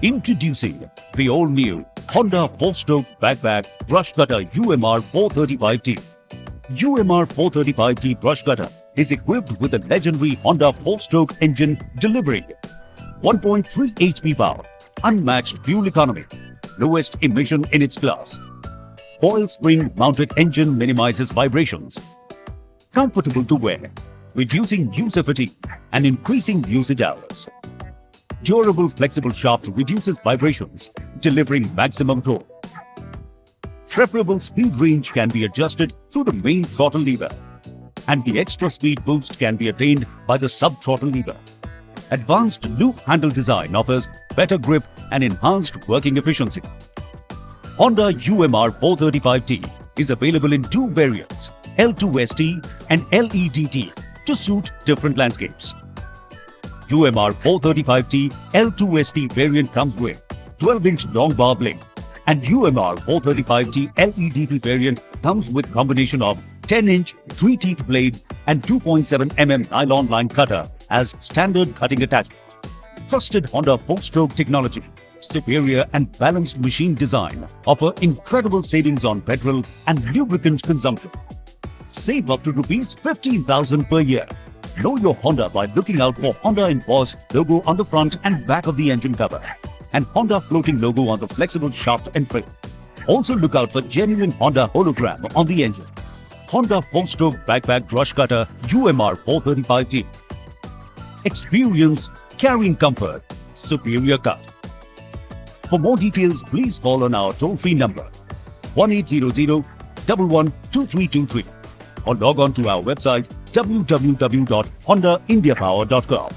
Introducing the all-new Honda 4-stroke backpack brush cutter UMR-435T. UMR-435T brush cutter is equipped with the legendary Honda 4-stroke engine delivering 1.3 HP power, unmatched fuel economy, lowest emission in its class. Coil spring mounted engine minimizes vibrations. Comfortable to wear, reducing user fatigue and increasing usage hours. Durable flexible shaft reduces vibrations, delivering maximum torque. Preferable speed range can be adjusted through the main throttle lever, and the extra speed boost can be attained by the sub-throttle lever. Advanced loop handle design offers better grip and enhanced working efficiency. Honda UMR-435T is available in two variants, L2ST and LEDT, to suit different landscapes. UMR-435T L2ST variant comes with 12-inch long bar blade, and UMR-435T LEDT variant comes with combination of 10-inch 3-teeth blade and 2.7 mm nylon line cutter as standard cutting attachments. Trusted Honda 4-stroke technology, superior and balanced machine design offer incredible savings on petrol and lubricant consumption. Save up to Rs 15,000 per year. Know your Honda by looking out for Honda embossed logo on the front and back of the engine cover, and Honda floating logo on the flexible shaft and frame. Also look out for genuine Honda hologram on the engine. Honda 4-stroke backpack brush cutter UMR-435T. Experience carrying comfort, superior cut. For more details, please call on our toll-free number 1800-112323 or log on to our website www.hondaindiapower.com.